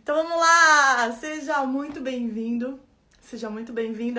Então vamos lá! Seja muito bem-vindo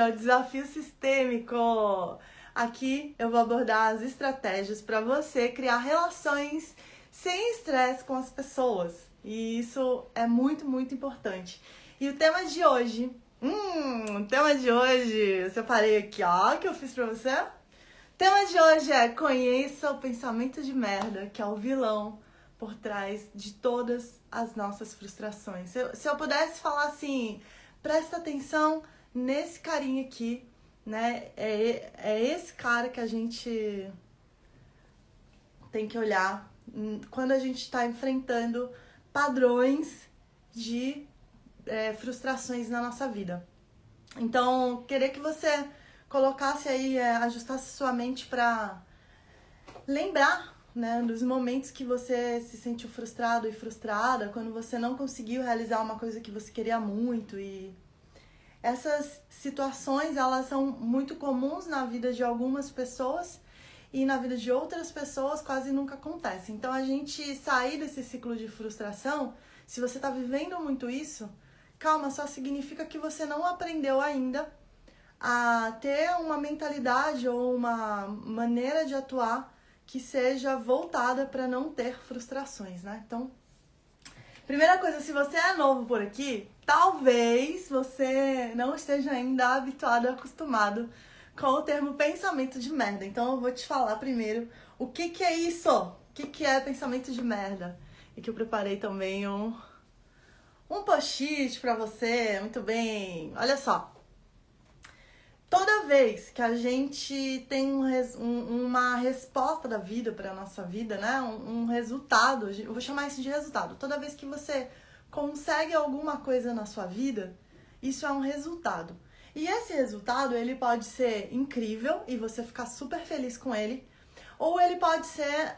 ao Desafio Sistêmico! Aqui eu vou abordar as estratégias para você criar relações sem estresse com as pessoas. E isso é muito, muito importante. E o tema de hoje, eu separei aqui, ó, que eu fiz para você. O tema de hoje é: conheça o pensamento de merda, que é o vilão por trás de todas as nossas frustrações. Se eu pudesse falar assim, presta atenção nesse carinha aqui, né? É esse cara que a gente tem que olhar quando a gente está enfrentando padrões de frustrações na nossa vida. Então, queria que você colocasse aí, ajustasse sua mente para lembrar, né, dos momentos que você se sentiu frustrado e frustrada, quando você não conseguiu realizar uma coisa que você queria muito. E essas situações, elas são muito comuns na vida de algumas pessoas e na vida de outras pessoas quase nunca acontece. Então, a gente sair desse ciclo de frustração, se você está vivendo muito isso, calma, só significa que você não aprendeu ainda a ter uma mentalidade ou uma maneira de atuar que seja voltada para não ter frustrações, né? Então, primeira coisa, se você é novo por aqui, talvez você não esteja ainda habituado, acostumado com o termo pensamento de merda. Então, eu vou te falar primeiro o que é isso, o que é pensamento de merda. E que eu preparei também um post-it para você, muito bem. Olha só. Toda vez que a gente tem uma resposta da vida para a nossa vida, né? Um resultado, eu vou chamar isso de resultado. Toda vez que você consegue alguma coisa na sua vida, isso é um resultado. E esse resultado, ele pode ser incrível e você ficar super feliz com ele, ou ele pode ser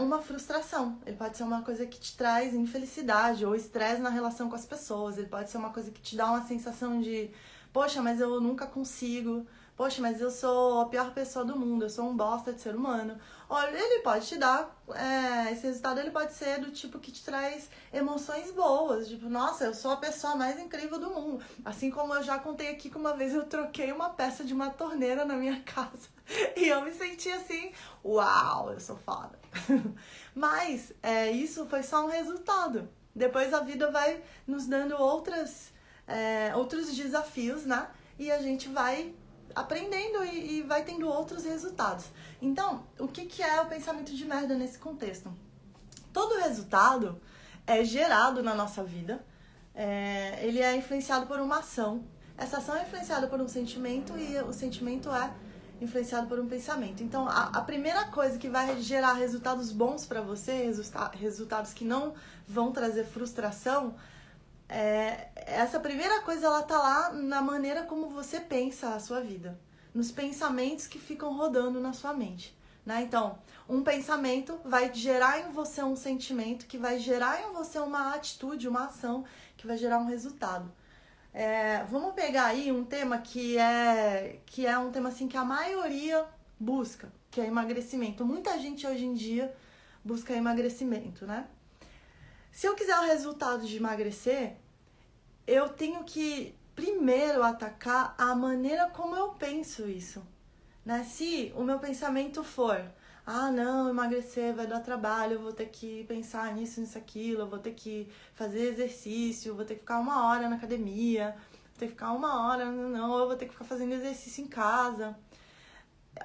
uma frustração. Ele pode ser uma coisa que te traz infelicidade ou estresse na relação com as pessoas. Ele pode ser uma coisa que te dá uma sensação de: poxa, mas eu nunca consigo. Poxa, mas eu sou a pior pessoa do mundo. Eu sou um bosta de ser humano. Olha, ele pode te dar... esse resultado, ele pode ser do tipo que te traz emoções boas. Tipo, nossa, eu sou a pessoa mais incrível do mundo. Assim como eu já contei aqui que uma vez eu troquei uma peça de uma torneira na minha casa. E eu me senti assim, uau, eu sou foda. Mas isso foi só um resultado. Depois a vida vai nos dando outros desafios, né? E a gente vai aprendendo e vai tendo outros resultados. Então, o que é o pensamento de merda nesse contexto? Todo resultado é gerado na nossa vida, ele é influenciado por uma ação. Essa ação é influenciada por um sentimento e o sentimento é influenciado por um pensamento. Então, a primeira coisa que vai gerar resultados bons para você, resultados que não vão trazer frustração, essa primeira coisa, ela tá lá na maneira como você pensa a sua vida, nos pensamentos que ficam rodando na sua mente, né? Então, um pensamento vai gerar em você um sentimento, que vai gerar em você uma atitude, uma ação, que vai gerar um resultado. Vamos pegar aí um tema que é um tema assim que a maioria busca, que é emagrecimento. Muita gente hoje em dia busca emagrecimento, né? Se eu quiser o resultado de emagrecer, eu tenho que primeiro atacar a maneira como eu penso isso, né? Se o meu pensamento for: ah, não, emagrecer vai dar trabalho, eu vou ter que pensar nisso, nisso, aquilo, eu vou ter que fazer exercício, vou ter que ficar 1 hora na academia, vou ter que ficar 1 hora, não, eu vou ter que ficar fazendo exercício em casa.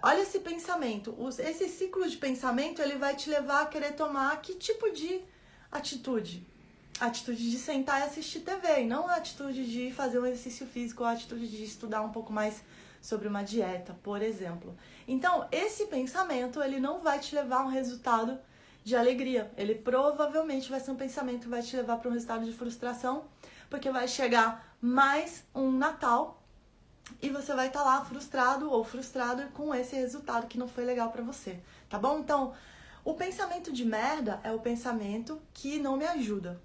Olha esse pensamento, esse ciclo de pensamento, ele vai te levar a querer tomar que tipo de atitude? A atitude de sentar e assistir TV, e não a atitude de fazer um exercício físico, ou a atitude de estudar um pouco mais sobre uma dieta, por exemplo. Então, esse pensamento, ele não vai te levar a um resultado de alegria. Ele provavelmente vai ser um pensamento que vai te levar para um resultado de frustração, porque vai chegar mais um Natal e você vai estar lá frustrado ou frustrada com esse resultado que não foi legal para você, tá bom? Então, o pensamento de merda é o pensamento que não me ajuda.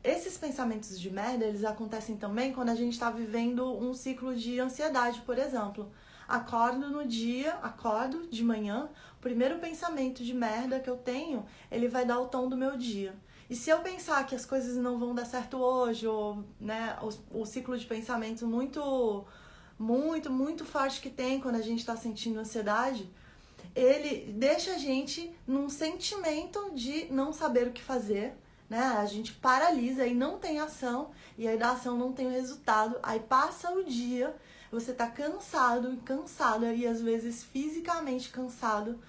Esses pensamentos de merda, eles acontecem também quando a gente está vivendo um ciclo de ansiedade, por exemplo. Acordo de manhã, o primeiro pensamento de merda que eu tenho, ele vai dar o tom do meu dia. E se eu pensar que as coisas não vão dar certo hoje, ou né, o ciclo de pensamento muito forte que tem quando a gente está sentindo ansiedade, ele deixa a gente num sentimento de não saber o que fazer, né? A gente paralisa e não tem ação, e aí da ação não tem o resultado, aí passa o dia, você tá cansado, cansada e às vezes fisicamente cansado,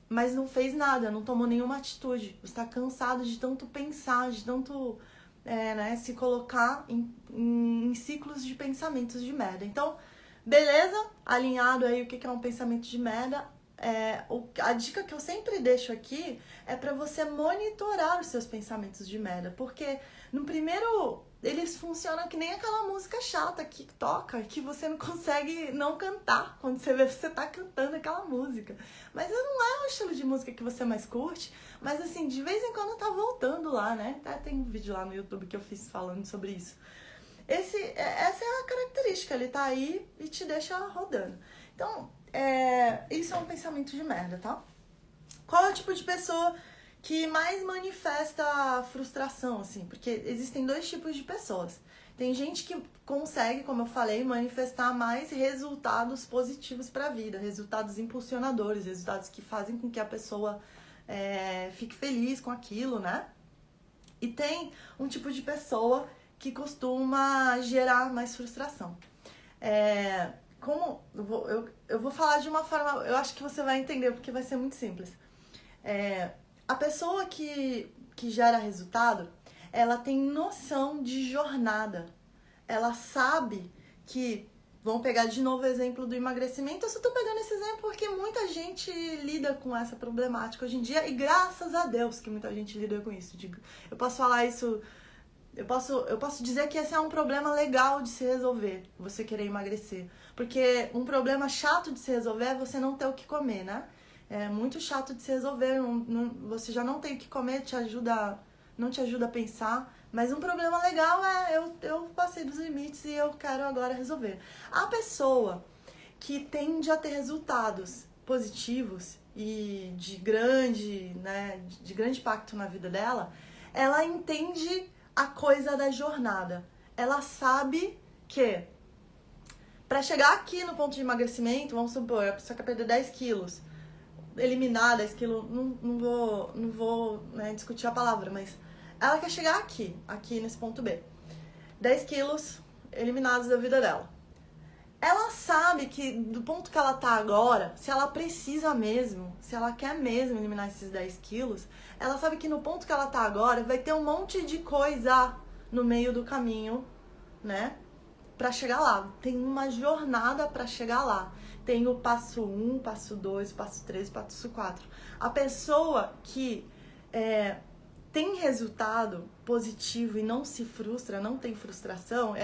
mas não fez nada, não tomou nenhuma atitude. Você tá cansado de tanto pensar, de tanto né, se colocar em ciclos de pensamentos de merda. Então, beleza? Alinhado aí o que é um pensamento de merda. A dica que eu sempre deixo aqui é pra você monitorar os seus pensamentos de merda, porque no primeiro eles funcionam que nem aquela música chata que toca, que você não consegue não cantar quando você vê que você tá cantando aquela música. Mas não é o estilo de música que você mais curte, mas assim, de vez em quando tá voltando lá, né? Tem um vídeo lá no YouTube que eu fiz falando sobre isso. Essa é a característica, ele tá aí e te deixa rodando. Então, isso é um pensamento de merda, tá? Qual é o tipo de pessoa que mais manifesta frustração, assim? Porque existem dois tipos de pessoas. Tem gente que consegue, como eu falei, manifestar mais resultados positivos para a vida, resultados impulsionadores, resultados que fazem com que a pessoa fique feliz com aquilo, né? E tem um tipo de pessoa que costuma gerar mais frustração. Eu vou falar de uma forma, eu acho que você vai entender, porque vai ser muito simples. A pessoa que gera resultado, ela tem noção de jornada. Ela sabe que, vamos pegar de novo o exemplo do emagrecimento, eu só tô pegando esse exemplo porque muita gente lida com essa problemática hoje em dia, e graças a Deus que muita gente lida com isso. Eu posso falar isso, eu posso dizer que esse é um problema legal de se resolver, você querer emagrecer. Porque um problema chato de se resolver é você não ter o que comer, né? É muito chato de se resolver, você já não tem o que comer, não te ajuda a pensar. Mas um problema legal eu passei dos limites e eu quero agora resolver. A pessoa que tende a ter resultados positivos e de grande impacto na vida dela, ela entende a coisa da jornada. Ela sabe que para chegar aqui no ponto de emagrecimento, vamos supor, a pessoa quer perder 10 quilos, eliminar 10 quilos, não vou discutir a palavra, mas ela quer chegar aqui nesse ponto B. 10 quilos eliminados da vida dela. Ela sabe que do ponto que ela tá agora, se ela precisa mesmo, se ela quer mesmo eliminar esses 10 quilos, ela sabe que no ponto que ela tá agora vai ter um monte de coisa no meio do caminho, né? Pra chegar lá. Tem uma jornada pra chegar lá. Tem o passo 1, passo 2, passo 3, passo 4. A pessoa que tem resultado positivo e não se frustra, não tem frustração,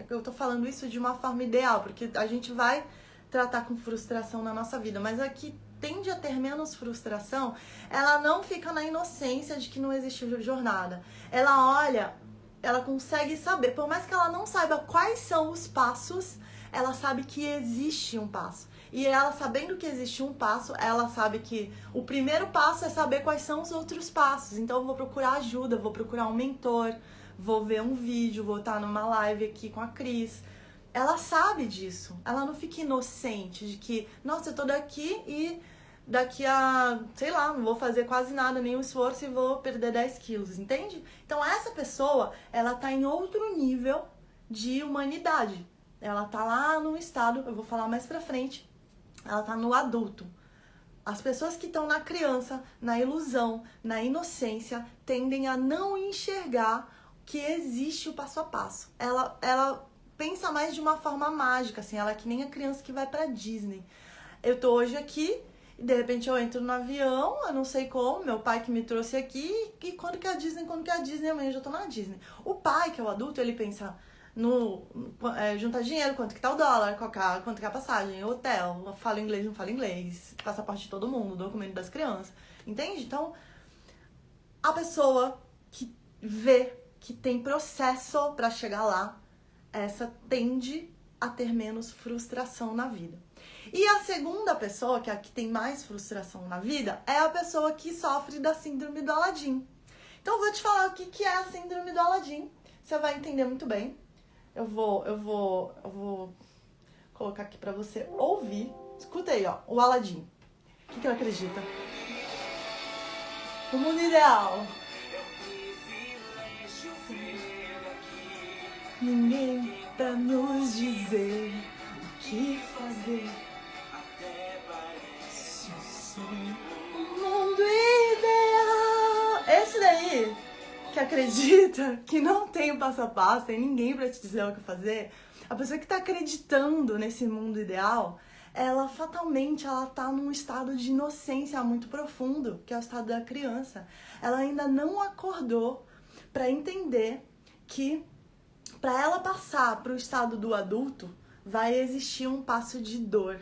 eu tô falando isso de uma forma ideal, porque a gente vai tratar com frustração na nossa vida, mas a que tende a ter menos frustração, ela não fica na inocência de que não existe jornada. Ela olha, ela consegue saber, por mais que ela não saiba quais são os passos, ela sabe que existe um passo. E ela, sabendo que existe um passo, ela sabe que o primeiro passo é saber quais são os outros passos. Então eu vou procurar ajuda, vou procurar um mentor, vou ver um vídeo, vou estar numa live aqui com a Cris. Ela sabe disso. Ela não fica inocente de que, nossa, eu tô daqui e daqui a, sei lá, não vou fazer quase nada, nenhum esforço e vou perder 10 quilos, entende? Então essa pessoa, ela tá em outro nível de humanidade. Ela tá lá num estado, eu vou falar mais pra frente, ela tá no adulto. As pessoas que estão na criança, na ilusão, na inocência, tendem a não enxergar que existe o passo a passo. Ela pensa mais de uma forma mágica, assim, ela é que nem a criança que vai pra Disney. Eu tô hoje aqui, e de repente eu entro no avião, eu não sei como, meu pai que me trouxe aqui, e quando que é a Disney, amanhã eu já tô na Disney. O pai, que é o adulto, ele pensa juntar dinheiro, quanto que tá o dólar, quanto que é a passagem, hotel, fala inglês, não fala inglês, passaporte de todo mundo, documento das crianças, entende? Então, a pessoa que vê que tem processo pra chegar lá, essa tende a ter menos frustração na vida. E a segunda pessoa, que é a que tem mais frustração na vida, é a pessoa que sofre da síndrome do Aladim. Então eu vou te falar o que é a síndrome do Aladim. Você vai entender muito bem. Eu vou colocar aqui pra você ouvir. Escuta aí, ó, o Aladim. O que ele acredita? O mundo ideal. Ninguém pra nos dizer o que fazer. O mundo ideal. Esse daí que acredita que não tem o passo a passo, tem ninguém pra te dizer o que fazer. A pessoa que tá acreditando nesse mundo ideal, ela fatalmente ela tá num estado de inocência muito profundo, que é o estado da criança. Ela ainda não acordou pra entender que para ela passar para o estado do adulto, vai existir um passo de dor,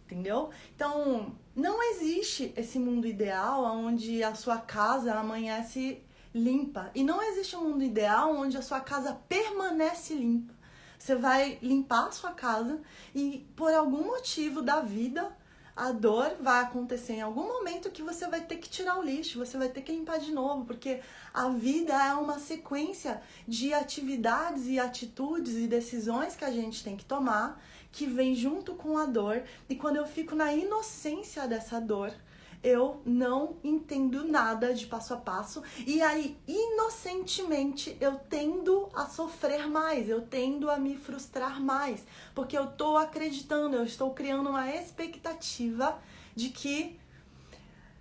entendeu? Então, não existe esse mundo ideal onde a sua casa amanhece limpa. E não existe um mundo ideal onde a sua casa permanece limpa. Você vai limpar a sua casa e, por algum motivo da vida, a dor vai acontecer em algum momento que você vai ter que tirar o lixo, você vai ter que limpar de novo, porque a vida é uma sequência de atividades e atitudes e decisões que a gente tem que tomar, que vem junto com a dor. E quando eu fico na inocência dessa dor, eu não entendo nada de passo a passo, e aí, inocentemente, eu tendo a sofrer mais, eu tendo a me frustrar mais, porque eu tô acreditando, eu estou criando uma expectativa de que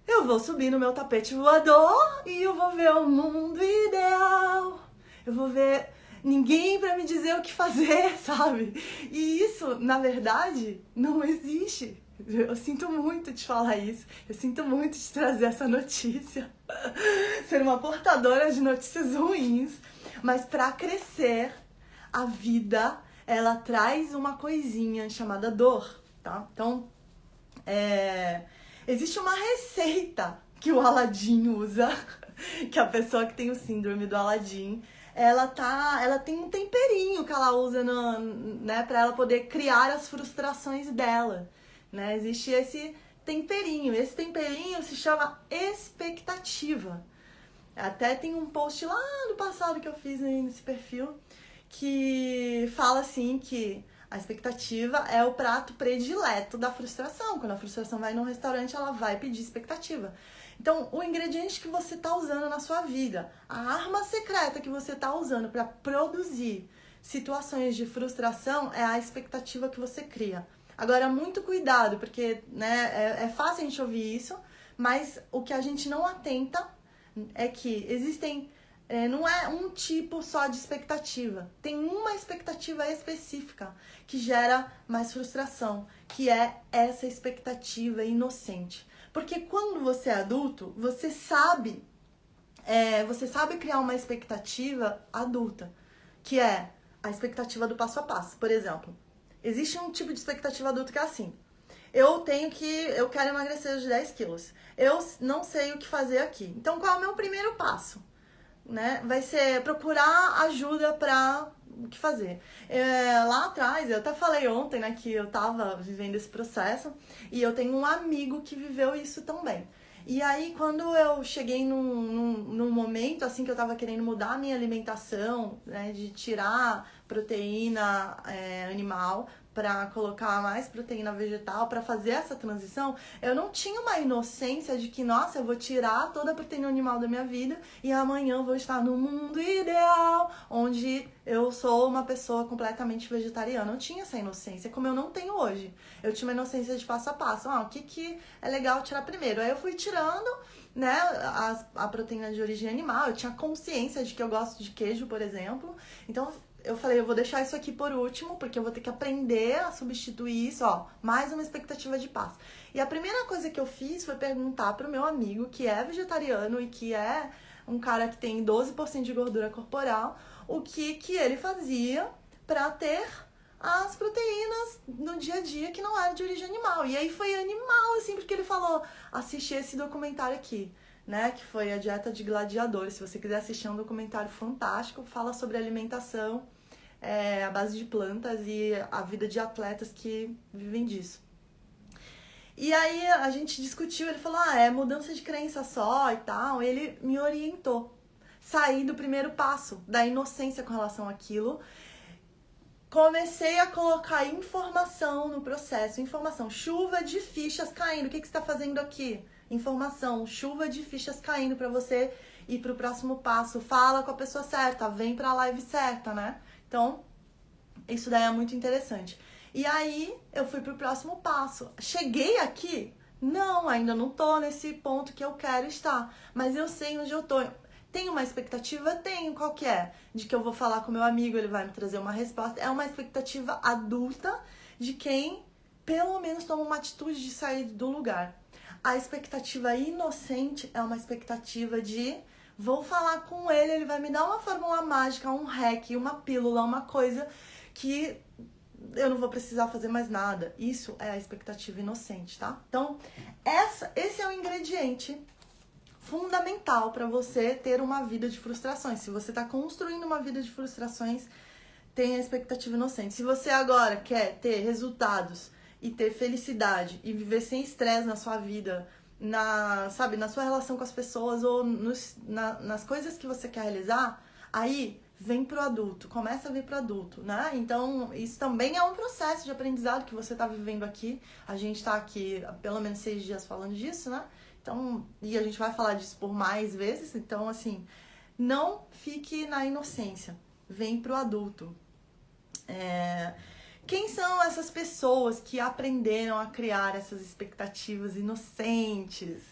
eu vou subir no meu tapete voador e eu vou ver o mundo ideal, eu vou ver ninguém pra me dizer o que fazer, sabe? E isso, na verdade, não existe. Eu sinto muito de falar isso, eu sinto muito de trazer essa notícia, ser uma portadora de notícias ruins, mas para crescer, a vida, ela traz uma coisinha chamada dor, tá? Então, existe uma receita que o Aladim usa, que a pessoa que tem o síndrome do Aladim, ela tem um temperinho que ela usa né, para ela poder criar as frustrações dela. Né? Existe esse temperinho se chama expectativa. Até tem um post lá no passado que eu fiz nesse perfil que fala assim que a expectativa é o prato predileto da frustração. Quando a frustração vai num restaurante, ela vai pedir expectativa. Então, o ingrediente que você está usando na sua vida, a arma secreta que você está usando para produzir situações de frustração é a expectativa que você cria. Agora, muito cuidado, porque né, é fácil a gente ouvir isso, mas o que a gente não atenta é que existem, não é um tipo só de expectativa. Tem uma expectativa específica que gera mais frustração, que é essa expectativa inocente. Porque quando você é adulto, você sabe criar uma expectativa adulta, que é a expectativa do passo a passo. Por exemplo, existe um tipo de expectativa adulta que é assim: eu quero emagrecer os 10 quilos. Eu não sei o que fazer aqui. Então, qual é o meu primeiro passo? Né? Vai ser procurar ajuda para o que fazer. Lá atrás, eu até falei ontem, né, que eu tava vivendo esse processo e eu tenho um amigo que viveu isso também. E aí, quando eu cheguei num momento, assim, que eu tava querendo mudar a minha alimentação, né, de tirar proteína animal para colocar mais proteína vegetal, para fazer essa transição, eu não tinha uma inocência de que, nossa, eu vou tirar toda a proteína animal da minha vida e amanhã eu vou estar no mundo ideal, onde eu sou uma pessoa completamente vegetariana. Eu tinha essa inocência, como eu não tenho hoje. Eu tinha uma inocência de passo a passo. O que é legal tirar primeiro? Aí eu fui tirando, né, a proteína de origem animal. Eu tinha consciência de que eu gosto de queijo, por exemplo. Então, eu falei, eu vou deixar isso aqui por último, porque eu vou ter que aprender a substituir isso, ó, mais uma expectativa de passo. E a primeira coisa que eu fiz foi perguntar pro meu amigo, que é vegetariano e que é um cara que tem 12% de gordura corporal, o que ele fazia para ter as proteínas no dia a dia que não era de origem animal. E aí foi animal, assim, porque ele falou, assiste esse documentário aqui, né, que foi A Dieta de Gladiadores. Se você quiser assistir, é um documentário fantástico, fala sobre alimentação à base de plantas e a vida de atletas que vivem disso. E aí a gente discutiu, ele falou, é mudança de crença só e tal, e ele me orientou. saí do primeiro passo, da inocência com relação àquilo. Comecei a colocar informação no processo. Informação, chuva de fichas caindo. O que você está fazendo aqui? Informação, chuva de fichas caindo para você ir pro próximo passo. Fala com a pessoa certa, vem pra live certa, né? Então, isso daí é muito interessante. E aí, eu fui pro próximo passo. Cheguei aqui? Não, ainda não tô nesse ponto que eu quero estar. Mas eu sei onde eu tô. Tenho uma expectativa? Tenho. Qual que é? De que eu vou falar com meu amigo, ele vai me trazer uma resposta. É uma expectativa adulta de quem, pelo menos, toma uma atitude de sair do lugar. A expectativa inocente é uma expectativa de vou falar com ele vai me dar uma fórmula mágica, um hack, uma pílula, uma coisa que eu não vou precisar fazer mais nada. Isso é a expectativa inocente, tá? Então, esse é o ingrediente fundamental para você ter uma vida de frustrações. Se você está construindo uma vida de frustrações, tem a expectativa inocente. Se você agora quer ter resultados e ter felicidade e viver sem estresse na sua vida, na sua relação com as pessoas ou nas coisas que você quer realizar, aí vem pro adulto, começa a vir pro adulto, né? Então, isso também é um processo de aprendizado que você tá vivendo aqui. A gente tá aqui há pelo menos 6 dias falando disso, né? Então, e a gente vai falar disso por mais vezes. Então, assim, não fique na inocência, vem pro adulto. Quem são essas pessoas que aprenderam a criar essas expectativas inocentes?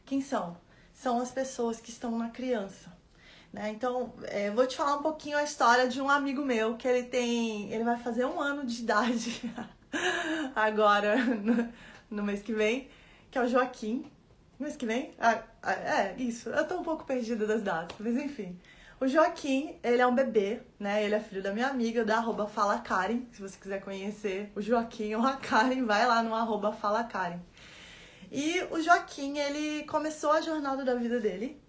Quem são? São as pessoas que estão na criança, né? Então, vou te falar um pouquinho a história de um amigo meu que ele vai fazer 1 ano de idade agora, no mês que vem, que é o Joaquim. Mês que vem? Isso. Eu tô um pouco perdida das datas, mas enfim. O Joaquim, ele é um bebê, né? Ele é filho da minha amiga, da @FalaKaren. Se você quiser conhecer o Joaquim ou a Karen, vai lá no @FalaKaren. E o Joaquim, ele começou a jornada da vida dele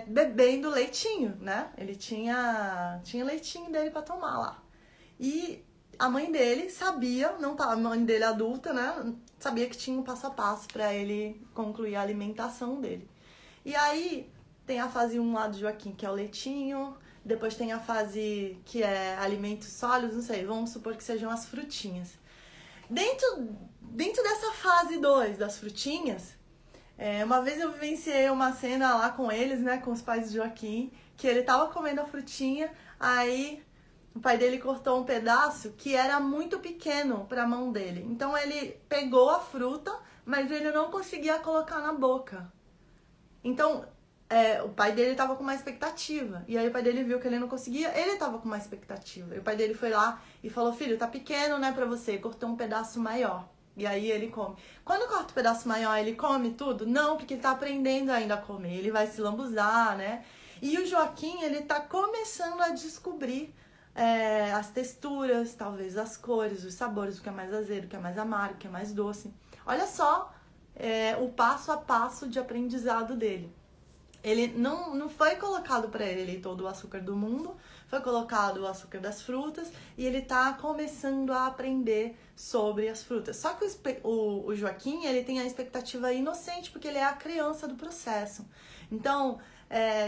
bebendo leitinho, né? Ele tinha leitinho dele pra tomar lá. E a mãe dele sabia, a mãe dele adulta, né? Sabia que tinha um passo a passo pra ele concluir a alimentação dele. E aí tem a fase 1 lá do Joaquim, que é o leitinho. Depois tem a fase que é alimentos sólidos, não sei, vamos supor que sejam as frutinhas. Dentro dessa fase 2 das frutinhas, uma vez eu vivenciei uma cena lá com eles, né, com os pais do Joaquim, que ele tava comendo a frutinha, aí o pai dele cortou um pedaço que era muito pequeno para a mão dele. Então ele pegou a fruta, mas ele não conseguia colocar na boca. Então, o pai dele tava com uma expectativa. E aí o pai dele viu que ele não conseguia, ele tava com uma expectativa. E o pai dele foi lá e falou: filho, tá pequeno, né, pra você, cortou um pedaço maior. E aí ele come. Quando corta um pedaço maior, ele come tudo? Não, porque ele tá aprendendo ainda a comer. Ele vai se lambuzar, né? E o Joaquim, ele tá começando a descobrir as texturas, talvez as cores, os sabores, o que é mais azedo, o que é mais amargo, o que é mais doce. Olha só o passo a passo de aprendizado dele. Ele não foi colocado para ele todo o açúcar do mundo, foi colocado o açúcar das frutas e ele tá começando a aprender sobre as frutas. Só que o Joaquim, ele tem a expectativa inocente, porque ele é a criança do processo. Então,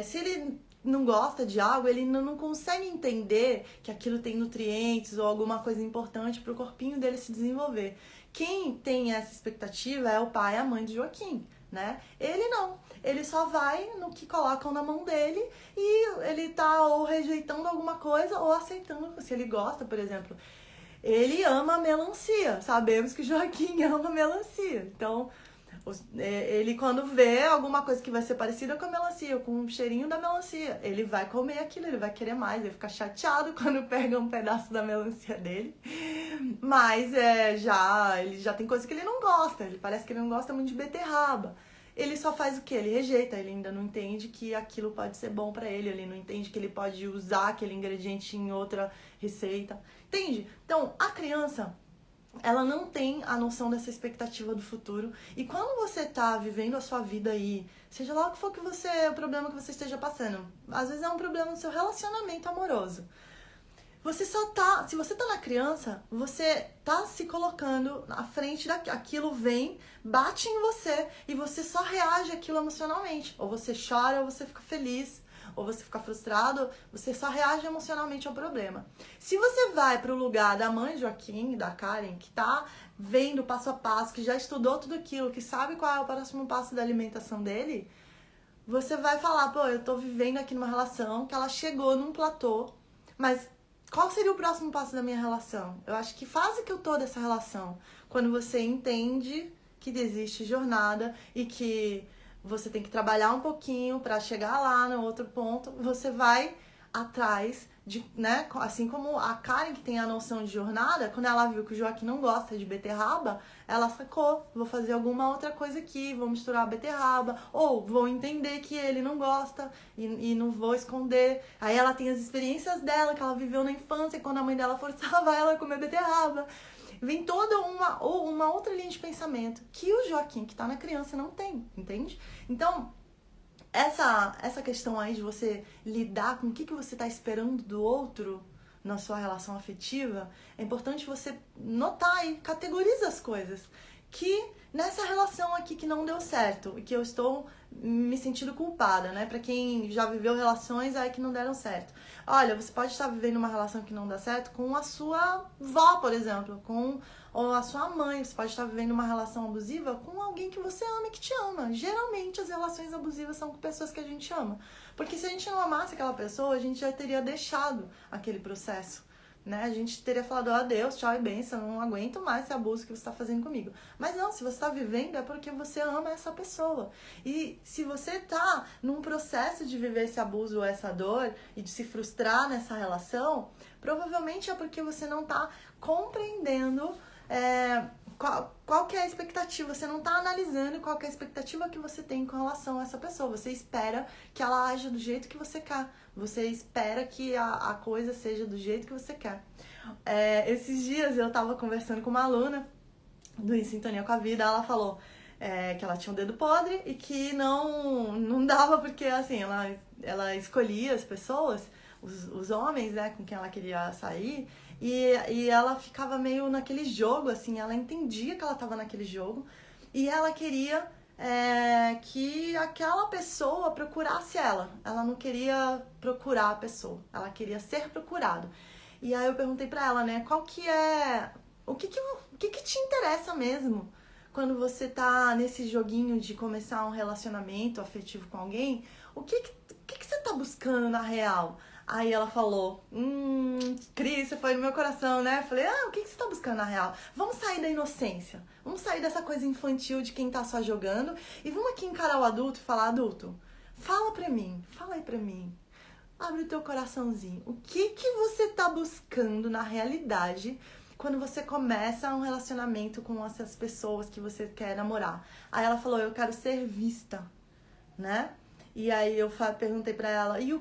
se ele não gosta de algo, ele não consegue entender que aquilo tem nutrientes ou alguma coisa importante para o corpinho dele se desenvolver. Quem tem essa expectativa é o pai e a mãe de Joaquim, né? Ele não. Ele só vai no que colocam na mão dele e ele tá ou rejeitando alguma coisa ou aceitando, se ele gosta, por exemplo. Ele ama melancia. Sabemos que o Joaquim ama melancia. Então, ele quando vê alguma coisa que vai ser parecida com a melancia, com o cheirinho da melancia, ele vai comer aquilo, ele vai querer mais, ele fica chateado quando pega um pedaço da melancia dele. Mas ele já tem coisa que ele não gosta, ele parece que ele não gosta muito de beterraba. Ele só faz o quê? Ele rejeita, ele ainda não entende que aquilo pode ser bom pra ele não entende que ele pode usar aquele ingrediente em outra receita. Entende? Então, a criança, ela não tem a noção dessa expectativa do futuro. E quando você tá vivendo a sua vida aí, seja lá o que for o problema que você esteja passando, às vezes é um problema no seu relacionamento amoroso. Você só tá, se você tá na criança, você tá se colocando na frente daquilo, vem, bate em você e você só reage àquilo emocionalmente. Ou você chora, ou você fica feliz, ou você fica frustrado, você só reage emocionalmente ao problema. Se você vai pro lugar da mãe Joaquim, da Karen, que tá vendo passo a passo, que já estudou tudo aquilo, que sabe qual é o próximo passo da alimentação dele, você vai falar, pô, eu tô vivendo aqui numa relação que ela chegou num platô, mas qual seria o próximo passo da minha relação? Eu acho que fase que eu tô dessa relação, quando você entende que existe jornada e que você tem que trabalhar um pouquinho para chegar lá no outro ponto, você vai atrás de, né, assim como a Karen que tem a noção de jornada, quando ela viu que o Joaquim não gosta de beterraba, ela sacou, vou fazer alguma outra coisa aqui, vou misturar a beterraba, ou vou entender que ele não gosta e não vou esconder. Aí ela tem as experiências dela, que ela viveu na infância, quando a mãe dela forçava ela a comer beterraba. Vem toda uma outra linha de pensamento que o Joaquim, que tá na criança, não tem, entende? Então, essa questão aí de você lidar com o que você tá esperando do outro na sua relação afetiva, é importante você notar e categorizar as coisas. Que nessa relação aqui que não deu certo, e que eu estou me sentindo culpada, né? Pra quem já viveu relações aí que não deram certo. Olha, você pode estar vivendo uma relação que não dá certo com a sua vó, por exemplo, ou a sua mãe. Você pode estar vivendo uma relação abusiva com alguém que você ama e que te ama. Geralmente as relações abusivas são com pessoas que a gente ama. Porque se a gente não amasse aquela pessoa, a gente já teria deixado aquele processo. Né? A gente teria falado adeus, tchau e benção, não aguento mais esse abuso que você está fazendo comigo. Mas não, se você está vivendo é porque você ama essa pessoa. E se você está num processo de viver esse abuso ou essa dor e de se frustrar nessa relação, provavelmente é porque você não está compreendendo qual que é a expectativa. Você não está analisando qual que é a expectativa que você tem com relação a essa pessoa. Você espera que ela haja do jeito que você quer. Você espera que a coisa seja do jeito que você quer. Esses dias eu tava conversando com uma aluna do Em Sintonia com a Vida. Ela falou que ela tinha um dedo podre e que não dava porque, assim, ela escolhia as pessoas, os homens, né, com quem ela queria sair. E ela ficava meio naquele jogo, assim, ela entendia que ela tava naquele jogo e ela queria que aquela pessoa procurasse ela. Ela não queria procurar a pessoa, ela queria ser procurado. E aí eu perguntei pra ela, né, qual que é... O que te interessa mesmo quando você tá nesse joguinho de começar um relacionamento afetivo com alguém? O que você tá buscando na real? Aí ela falou, Cris, você foi no meu coração, né? Eu falei, o que você tá buscando na real? Vamos sair da inocência, vamos sair dessa coisa infantil de quem tá só jogando e vamos aqui encarar o adulto e falar, adulto, fala aí pra mim, abre o teu coraçãozinho. O que você tá buscando na realidade quando você começa um relacionamento com essas pessoas que você quer namorar? Aí ela falou, eu quero ser vista, né? E aí eu perguntei pra ela, e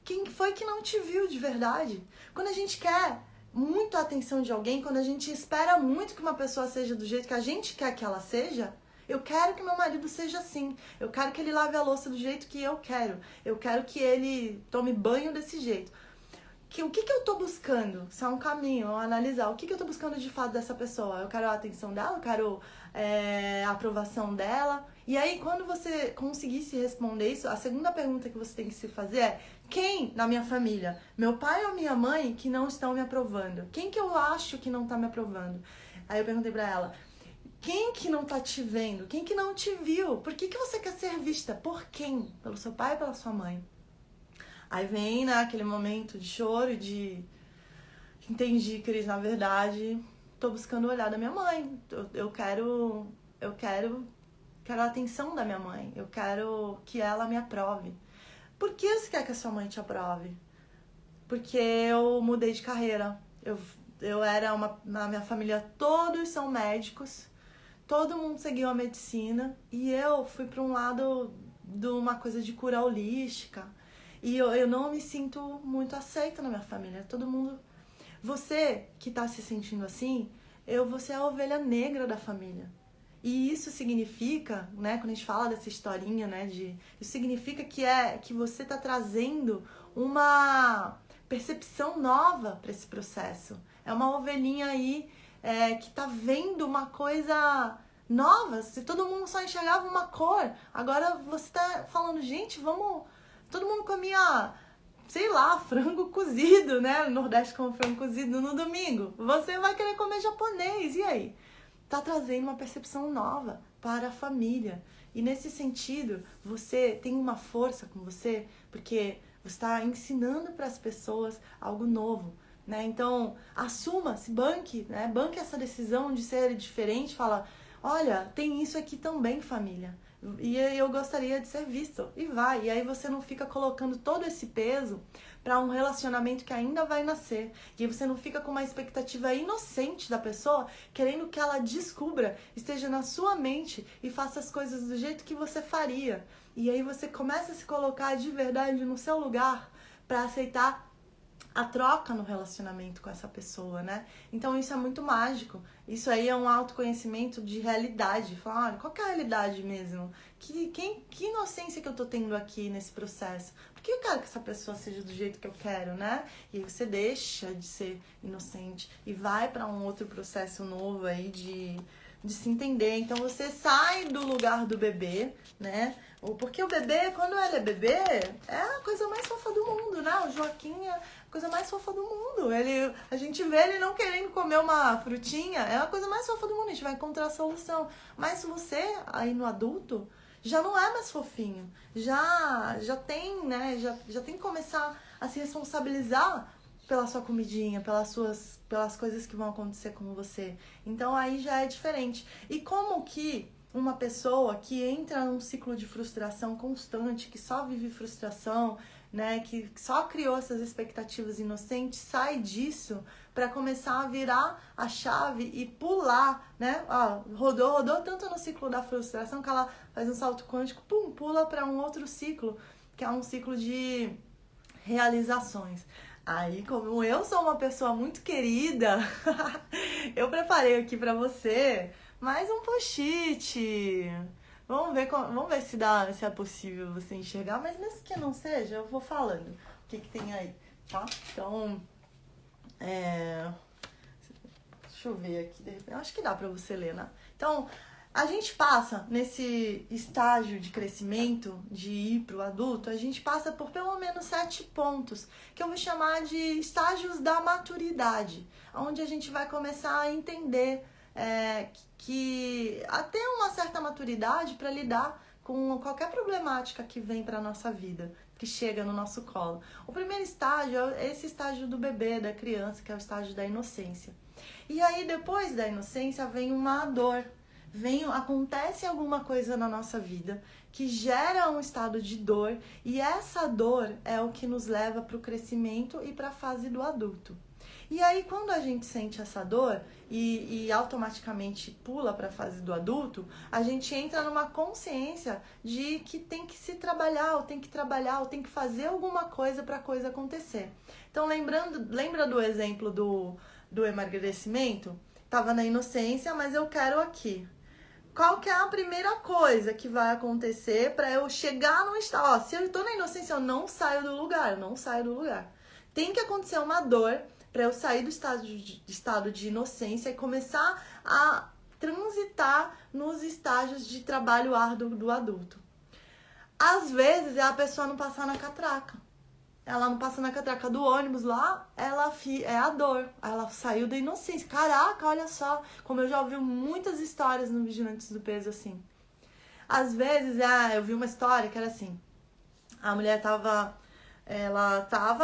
quem foi que não te viu de verdade? Quando a gente quer muito a atenção de alguém, quando a gente espera muito que uma pessoa seja do jeito que a gente quer que ela seja, eu quero que meu marido seja assim, eu quero que ele lave a louça do jeito que eu quero que ele tome banho desse jeito. O que eu tô buscando? Isso é um caminho, analisar o que eu tô buscando de fato dessa pessoa. Eu quero a atenção dela, eu quero a aprovação dela. E aí, quando você conseguir se responder isso, a segunda pergunta que você tem que se fazer é: quem na minha família, meu pai ou minha mãe, que não estão me aprovando? Quem que eu acho que não tá me aprovando? Aí eu perguntei pra ela: quem que não tá te vendo? Quem que não te viu? Por que você quer ser vista? Por quem? Pelo seu pai ou pela sua mãe? Aí vem, né, aquele momento de choro, de... Entendi, Cris, na verdade, tô buscando o olhar da minha mãe. Eu quero a atenção da minha mãe. Eu quero que ela me aprove. Por que você quer que a sua mãe te aprove? Porque eu mudei de carreira. Na minha família todos são médicos, todo mundo seguiu a medicina e eu fui para um lado de uma coisa de cura holística. E eu não me sinto muito aceita na minha família. Todo mundo... Você que tá se sentindo assim, você é a ovelha negra da família. E isso significa, né, quando a gente fala dessa historinha, né, isso significa que você tá trazendo uma percepção nova para esse processo. É uma ovelhinha aí que tá vendo uma coisa nova. Se todo mundo só enxergava uma cor, agora você tá falando, gente, vamos... Todo mundo comia, sei lá, frango cozido, né? No Nordeste come frango cozido no domingo. Você vai querer comer japonês, e aí? Tá trazendo uma percepção nova para a família. E nesse sentido, você tem uma força com você, porque você está ensinando para as pessoas algo novo, né? Então, assuma, se banque, né? Banque essa decisão de ser diferente, fala, olha, tem isso aqui também, família. E eu gostaria de ser visto. E vai. E aí você não fica colocando todo esse peso para um relacionamento que ainda vai nascer. E aí você não fica com uma expectativa inocente da pessoa, querendo que ela descubra, esteja na sua mente e faça as coisas do jeito que você faria. E aí você começa a se colocar de verdade no seu lugar para aceitar a troca no relacionamento com essa pessoa, né? Então isso é muito mágico. Isso aí é um autoconhecimento de realidade. Falar, olha, qual que é a realidade mesmo? Que inocência que eu tô tendo aqui nesse processo? Por que eu quero que essa pessoa seja do jeito que eu quero, né? E aí você deixa de ser inocente e vai para um outro processo novo aí de se entender. Então você sai do lugar do bebê, né? Porque o bebê, quando ele é bebê, é a coisa mais fofa do mundo, né? O Joaquim é a coisa mais fofa do mundo. A gente vê ele não querendo comer uma frutinha, é a coisa mais fofa do mundo, a gente vai encontrar a solução. Mas você, aí no adulto, já não é mais fofinho. Já tem, né? Já tem que começar a se responsabilizar pela sua comidinha, pelas coisas que vão acontecer com você. Então aí já é diferente. E como que uma pessoa que entra num ciclo de frustração constante, que só vive frustração, né, que só criou essas expectativas inocentes, sai disso para começar a virar a chave e pular, né? Rodou tanto no ciclo da frustração que ela faz um salto quântico, pum, pula para um outro ciclo, que é um ciclo de realizações. Aí, como eu sou uma pessoa muito querida, eu preparei aqui pra você mais um post-it. Vamos ver se é possível você enxergar, mas mesmo que não seja, eu vou falando o que tem aí, tá? Então, deixa eu ver aqui, de repente, acho que dá pra você ler, né? Então, a gente passa nesse estágio de crescimento, de ir para o adulto, a gente passa por pelo menos 7 pontos, que eu vou chamar de estágios da maturidade, onde a gente vai começar a entender que até uma certa maturidade para lidar com qualquer problemática que vem para a nossa vida, que chega no nosso colo. O primeiro estágio é esse estágio do bebê, da criança, que é o estágio da inocência. E aí, depois da inocência, vem uma dor. Acontece alguma coisa na nossa vida que gera um estado de dor, e essa dor é o que nos leva para o crescimento e para a fase do adulto. E aí, quando a gente sente essa dor e automaticamente pula para a fase do adulto, a gente entra numa consciência de que tem que se trabalhar, ou tem que fazer alguma coisa para a coisa acontecer. Então, lembra do exemplo do emagrecimento? Tava na inocência, mas eu quero aqui. Qual que é a primeira coisa que vai acontecer para eu chegar no estado? Se eu tô na inocência, eu não saio do lugar, Tem que acontecer uma dor para eu sair do estado de inocência e começar a transitar nos estágios de trabalho árduo do adulto. Às vezes é a pessoa não passar na catraca. Ela não passa na catraca do ônibus lá, é a dor. Ela saiu da inocência. Caraca, olha só, como eu já ouvi muitas histórias no Vigilantes do Peso assim. Às vezes, eu vi uma história que era assim. A mulher tava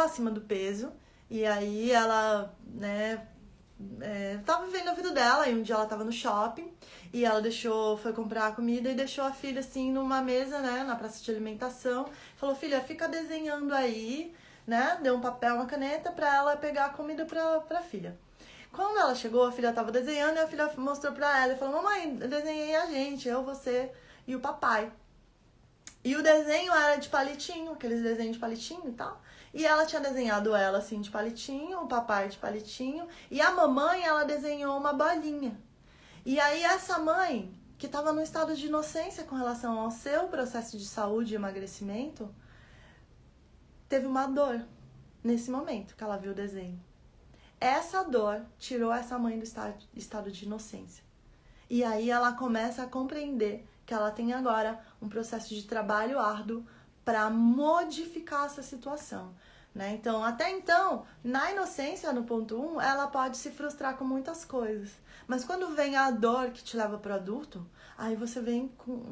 acima do peso, e aí ela, né, tava vivendo a vida dela, e um dia ela tava no shopping, e ela foi comprar comida e deixou a filha assim numa mesa, né, na praça de alimentação. Falou, filha, fica desenhando aí, né, deu um papel, uma caneta pra ela pegar a comida pra filha. Quando ela chegou, a filha tava desenhando e a filha mostrou pra ela e falou, mamãe, eu desenhei a gente, eu, você e o papai. E o desenho era de palitinho, aqueles desenhos de palitinho e tal. E ela tinha desenhado ela assim de palitinho, o papai de palitinho, e a mamãe, ela desenhou uma bolinha. E aí essa mãe, que estava num estado de inocência com relação ao seu processo de saúde e emagrecimento, teve uma dor. nesse momento que ela viu o desenho. Essa dor tirou essa mãe do estado de inocência. E aí ela começa a compreender que ela tem agora um processo de trabalho árduo para modificar essa situação. Né? Então, até então, na inocência, no ponto 1, ela pode se frustrar com muitas coisas. Mas quando vem a dor que te leva para o adulto, aí você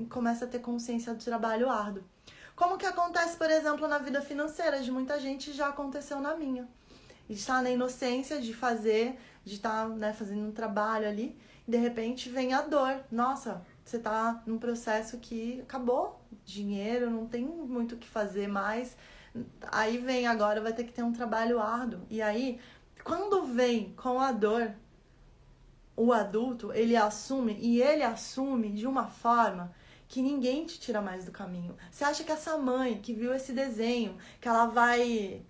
começa a ter consciência do trabalho árduo. Como que acontece, por exemplo, na vida financeira de muita gente, já aconteceu na minha. Está na inocência de fazer, de estar, né, fazendo um trabalho ali, e de repente vem a dor. Nossa, você está num processo que acabou dinheiro, não tem muito o que fazer mais. Aí vem agora, vai ter que ter um trabalho árduo. E aí, quando vem com a dor, o adulto, ele assume de uma forma que ninguém te tira mais do caminho. Você acha que essa mãe que viu esse desenho, que ela vai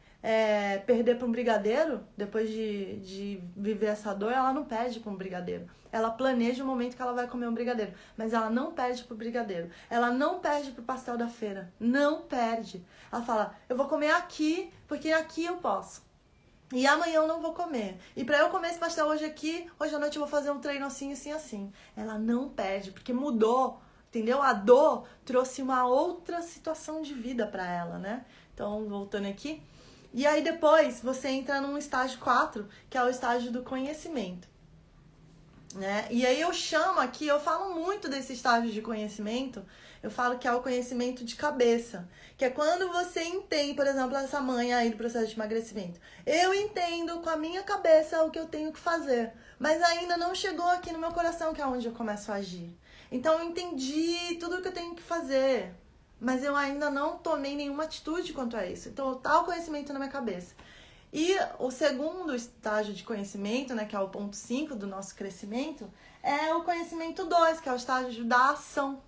perder para um brigadeiro, depois de viver essa dor, ela não perde para um brigadeiro. Ela planeja o momento que ela vai comer um brigadeiro, mas ela não perde pro brigadeiro. Ela não perde pro pastel da feira. Não perde. Ela fala, eu vou comer aqui, porque aqui eu posso. E amanhã eu não vou comer. E pra eu comer esse pastel hoje aqui, hoje à noite eu vou fazer um treino assim, assim, assim. Ela não perde, porque mudou, entendeu? A dor trouxe uma outra situação de vida pra ela, né? Então, voltando aqui. E aí depois você entra num estágio 4, que é o estágio do conhecimento. Né? E aí eu chamo aqui, eu falo muito desse estágio de conhecimento, eu falo que é o conhecimento de cabeça, que é quando você entende, por exemplo, essa mãe aí do processo de emagrecimento. Eu entendo com a minha cabeça o que eu tenho que fazer, mas ainda não chegou aqui no meu coração, que é onde eu começo a agir. Então eu entendi tudo o que eu tenho que fazer, mas eu ainda não tomei nenhuma atitude quanto a isso. Então tá o conhecimento na minha cabeça. E o segundo estágio de conhecimento, né, que é o ponto 5 do nosso crescimento, é o conhecimento 2, que é o estágio da ação.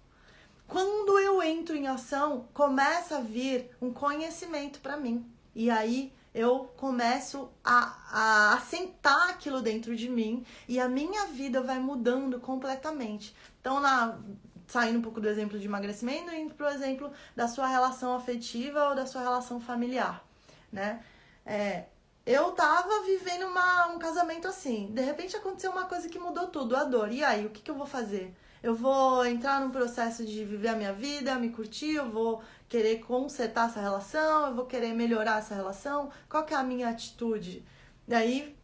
Quando eu entro em ação, começa a vir um conhecimento para mim. E aí eu começo a assentar aquilo dentro de mim e a minha vida vai mudando completamente. Então, saindo um pouco do exemplo de emagrecimento, indo para o exemplo da sua relação afetiva ou da sua relação familiar, né? Eu tava vivendo um casamento assim. De repente aconteceu uma coisa que mudou tudo, a dor. E aí, o que eu vou fazer? Eu vou entrar num processo de viver a minha vida, me curtir, eu vou querer consertar essa relação, eu vou querer melhorar essa relação. Qual que é a minha atitude? Daí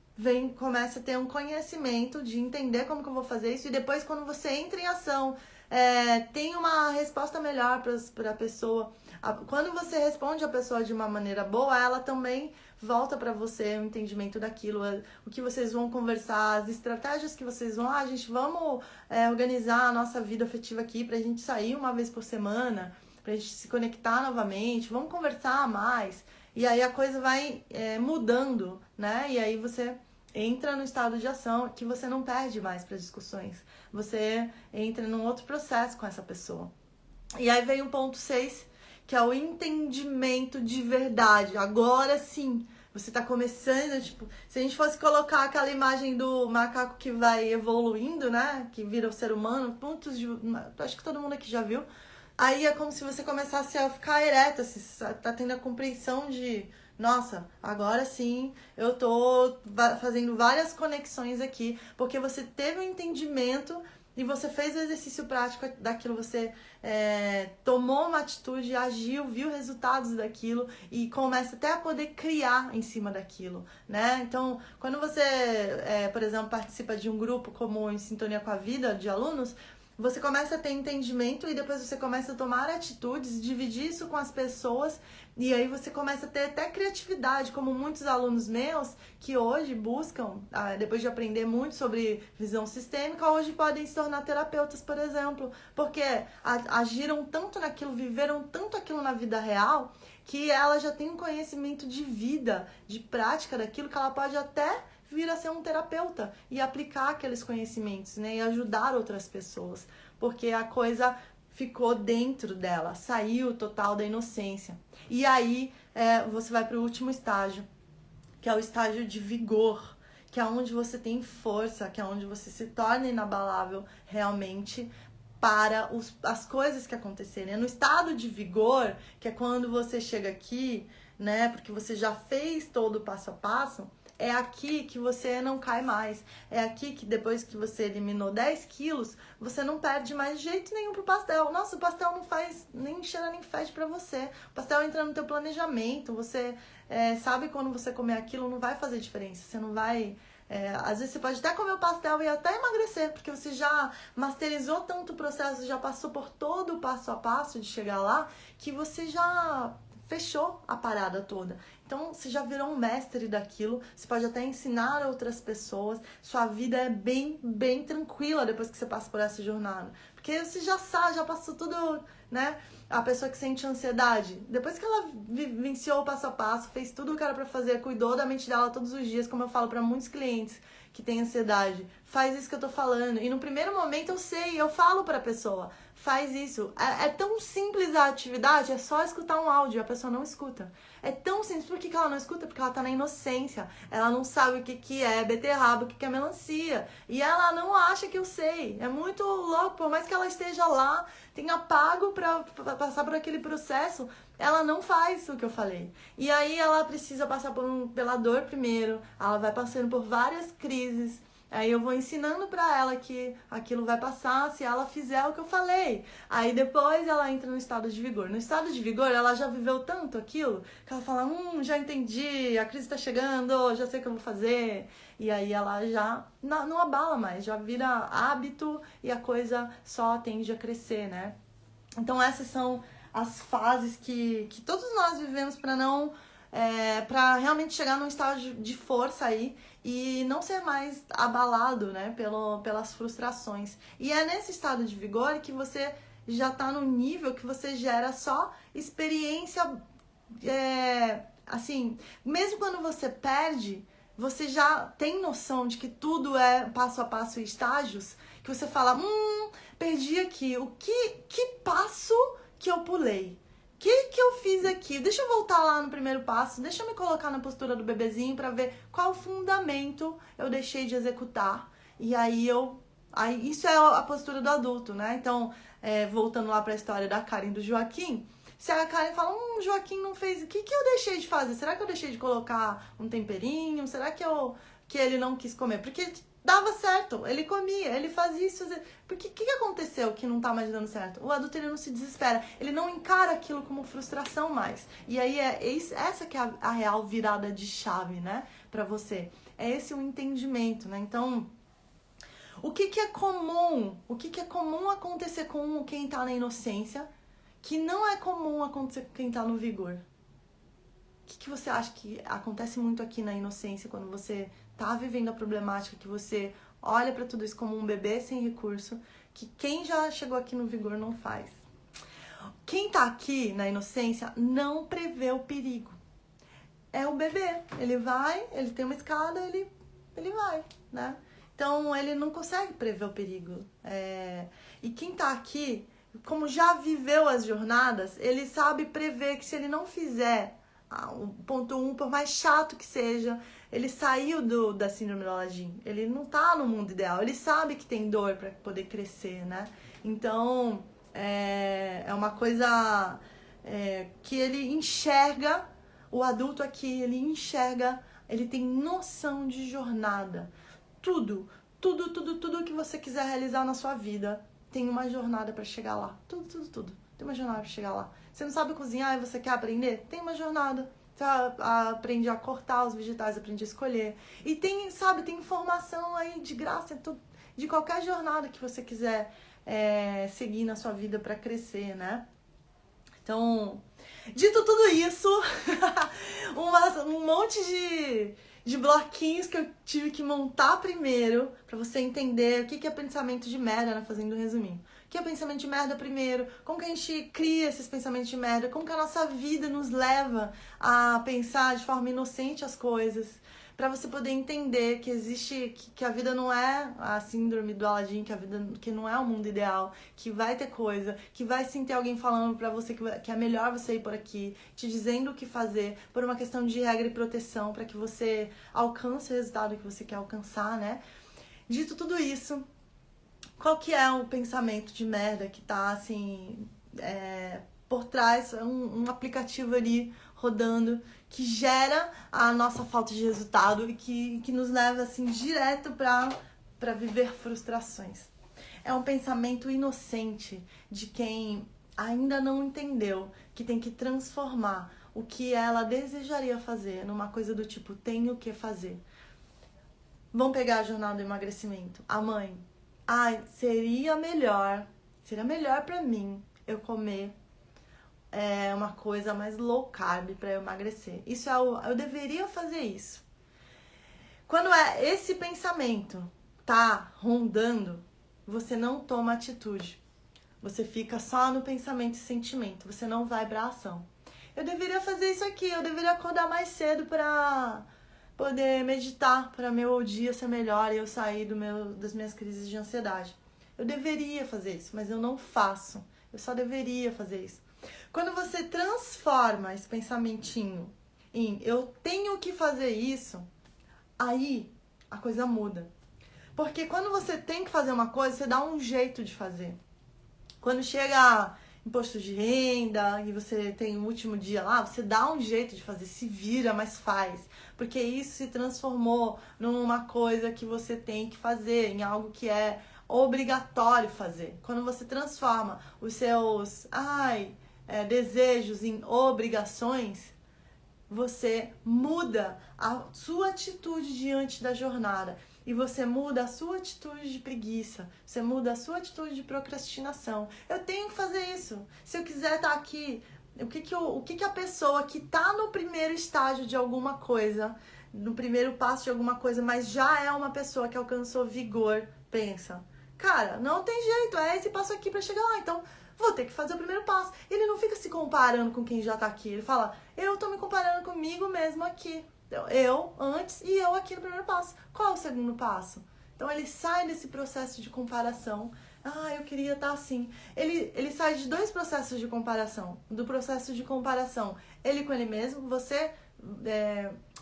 começa a ter um conhecimento de entender como que eu vou fazer isso. E depois, quando você entra em ação, tem uma resposta melhor para a pessoa. Quando você responde a pessoa de uma maneira boa, ela também volta para você o entendimento daquilo, o que vocês vão conversar, as estratégias que vocês vão, gente, vamos organizar a nossa vida afetiva aqui pra gente sair uma vez por semana, pra gente se conectar novamente, vamos conversar mais. E aí a coisa vai mudando, né? E aí você entra no estado de ação que você não perde mais para discussões. Você entra num outro processo com essa pessoa. E aí vem o ponto 6, que é o entendimento de verdade. Agora sim, você tá começando, tipo, se a gente fosse colocar aquela imagem do macaco que vai evoluindo, né, que vira o ser humano, acho que todo mundo aqui já viu, aí é como se você começasse a ficar ereto, assim, você tá tendo a compreensão de, nossa, agora sim, eu tô fazendo várias conexões aqui, porque você teve um entendimento e você fez o exercício prático daquilo, você tomou uma atitude, agiu, viu resultados daquilo e começa até a poder criar em cima daquilo, né? Então, quando você, por exemplo, participa de um grupo como Em Sintonia com a Vida, de alunos, você começa a ter entendimento e depois você começa a tomar atitudes, dividir isso com as pessoas e aí você começa a ter até criatividade, como muitos alunos meus que hoje buscam, depois de aprender muito sobre visão sistêmica, hoje podem se tornar terapeutas, por exemplo, porque agiram tanto naquilo, viveram tanto aquilo na vida real, que ela já tem um conhecimento de vida, de prática daquilo, que ela pode até vir a ser um terapeuta e aplicar aqueles conhecimentos, né, e ajudar outras pessoas, porque a coisa ficou dentro dela, saiu total da inocência. E aí você vai para o último estágio, que é o estágio de vigor, que é onde você tem força, que é onde você se torna inabalável realmente para as coisas que acontecerem. É no estado de vigor, que é quando você chega aqui, né? Porque você já fez todo o passo a passo. É aqui que você não cai mais. É aqui que depois que você eliminou 10 quilos, você não perde mais de jeito nenhum pro pastel. Nossa, o pastel não faz nem cheira nem fede pra você. O pastel entra no teu planejamento. Você sabe quando você comer aquilo não vai fazer diferença. Você não vai... às vezes você pode até comer o pastel e até emagrecer, porque você já masterizou tanto o processo, já passou por todo o passo a passo de chegar lá, que você já fechou a parada toda. Então, você já virou um mestre daquilo, você pode até ensinar outras pessoas, sua vida é bem, bem tranquila depois que você passa por essa jornada. Porque você já sabe, já passou tudo, né? A pessoa que sente ansiedade, depois que ela vivenciou o passo a passo, fez tudo o que era pra fazer, cuidou da mente dela todos os dias, como eu falo pra muitos clientes que têm ansiedade, faz isso que eu tô falando. E no primeiro momento eu sei, eu falo pra pessoa, faz isso. É tão simples a atividade, é só escutar um áudio, a pessoa não escuta. É tão simples. Por que ela não escuta? Porque ela tá na inocência. Ela não sabe o que é beterraba, o que é melancia. E ela não acha que eu sei. É muito louco. Por mais que ela esteja lá, tenha pago pra passar por aquele processo, ela não faz o que eu falei. E aí ela precisa passar pela dor primeiro. Ela vai passando por várias crises. Aí eu vou ensinando pra ela que aquilo vai passar se ela fizer o que eu falei. Aí depois ela entra no estado de vigor. No estado de vigor, ela já viveu tanto aquilo que ela fala, já entendi, a crise tá chegando, já sei o que eu vou fazer. E aí ela já não abala mais, já vira hábito e a coisa só tende a crescer, né? Então essas são as fases que todos nós vivemos para não... para realmente chegar num estado de força aí e não ser mais abalado, né, pelas frustrações. E é nesse estado de vigor que você já tá no nível que você gera só experiência, assim, mesmo quando você perde, você já tem noção de que tudo é passo a passo e estágios, que você fala, perdi aqui, que passo que eu pulei? Que eu fiz aqui? Deixa eu voltar lá no primeiro passo, deixa eu me colocar na postura do bebezinho pra ver qual fundamento eu deixei de executar. E aí isso é a postura do adulto, né? Então, voltando lá pra história da Karen e do Joaquim, se a Karen fala, Joaquim não fez, o que eu deixei de fazer? Será que eu deixei de colocar um temperinho? Será que ele não quis comer? Porque dava certo, ele comia, ele fazia isso. Porque o que aconteceu que não tá mais dando certo? O adulto, ele não se desespera, ele não encara aquilo como frustração mais. E aí essa que é a real virada de chave, né, pra você. É esse o entendimento, né? Então, o que é comum? O que é comum acontecer com quem tá na inocência, que não é comum acontecer com quem tá no vigor? O que você acha que acontece muito aqui na inocência, quando você tá vivendo a problemática, que você olha pra tudo isso como um bebê sem recurso, que quem já chegou aqui no vigor não faz? Quem tá aqui na inocência não prevê o perigo. É o bebê. Ele vai, ele tem uma escada, ele vai, né? Então, ele não consegue prever o perigo. E quem tá aqui, como já viveu as jornadas, ele sabe prever que se ele não fizer o ponto 1, por mais chato que seja, ele saiu da síndrome do Aladim. Ele não tá no mundo ideal. Ele sabe que tem dor para poder crescer, né? Então, é uma coisa que ele enxerga, o adulto aqui, ele enxerga, ele tem noção de jornada. Tudo que você quiser realizar na sua vida tem uma jornada para chegar lá. Tudo. Tem uma jornada para chegar lá. Você não sabe cozinhar e você quer aprender? Tem uma jornada. Você aprende a cortar os vegetais, aprende a escolher. E tem informação aí de graça, de qualquer jornada que você quiser seguir na sua vida para crescer, né? Então, dito tudo isso, um monte de bloquinhos que eu tive que montar primeiro pra você entender o que é pensamento de merda, né? Fazendo um resuminho. O que é pensamento de merda primeiro? Como que a gente cria esses pensamentos de merda? Como que a nossa vida nos leva a pensar de forma inocente as coisas? Pra você poder entender que existe, que a vida não é a síndrome do Aladim, que não é o mundo ideal, que vai ter coisa, que vai sim ter alguém falando pra você que é melhor você ir por aqui, te dizendo o que fazer, por uma questão de regra e proteção, pra que você alcance o resultado que você quer alcançar, né? Dito tudo isso, Qual que é o pensamento de merda que tá, assim, por trás, um aplicativo ali rodando que gera a nossa falta de resultado e que nos leva, assim, direto para viver frustrações. É um pensamento inocente de quem ainda não entendeu que tem que transformar o que ela desejaria fazer numa coisa do tipo, tenho que fazer. Vamos pegar a jornada do emagrecimento. A mãe, seria melhor pra mim eu comer uma coisa mais low carb para eu emagrecer. Isso eu deveria fazer isso. Quando esse pensamento tá rondando, você não toma atitude. Você fica só no pensamento e sentimento. Você não vai pra ação. Eu deveria fazer isso aqui. Eu deveria acordar mais cedo pra poder meditar, para meu dia ser melhor e eu sair das minhas crises de ansiedade. Eu deveria fazer isso, mas eu não faço. Eu só deveria fazer isso. Quando você transforma esse pensamentinho em eu tenho que fazer isso, aí a coisa muda. Porque quando você tem que fazer uma coisa, você dá um jeito de fazer. Quando chega imposto de renda e você tem o último dia lá, você dá um jeito de fazer, se vira, mas faz. Porque isso se transformou numa coisa que você tem que fazer, em algo que é obrigatório fazer. Quando você transforma os seus desejos em obrigações, você muda a sua atitude diante da jornada. E você muda a sua atitude de preguiça. Você muda a sua atitude de procrastinação. Eu tenho que fazer isso. Se eu quiser estar aqui, o que a pessoa que está no primeiro estágio de alguma coisa, no primeiro passo de alguma coisa, mas já é uma pessoa que alcançou vigor, pensa? Cara, não tem jeito, é esse passo aqui para chegar lá. Então, vou ter que fazer o primeiro passo. Ele não fica se comparando com quem já tá aqui. Ele fala, eu tô me comparando comigo mesmo aqui. Eu antes e eu aqui no primeiro passo. Qual é o segundo passo? Então ele sai desse processo de comparação. Eu queria estar assim. Ele sai de dois processos de comparação. Do processo de comparação, ele com ele mesmo,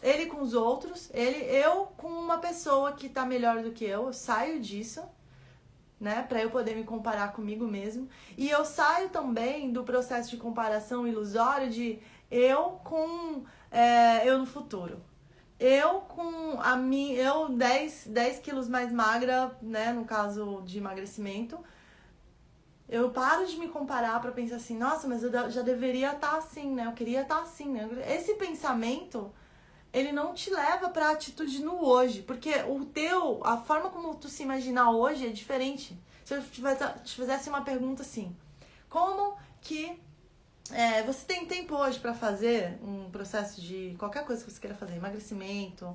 ele com os outros, eu com uma pessoa que tá melhor do que eu saio disso, né, para eu poder me comparar comigo mesmo. E eu saio também do processo de comparação ilusório de eu no futuro. Eu com eu 10 quilos mais magra, né, no caso de emagrecimento, eu paro de me comparar para pensar assim, nossa, mas eu já deveria estar assim, né, eu queria estar assim, né. Esse pensamento, ele não te leva pra atitude no hoje, porque a forma como tu se imaginar hoje é diferente. Se eu te fizesse uma pergunta assim, como que você tem tempo hoje pra fazer um processo de qualquer coisa que você queira fazer, emagrecimento,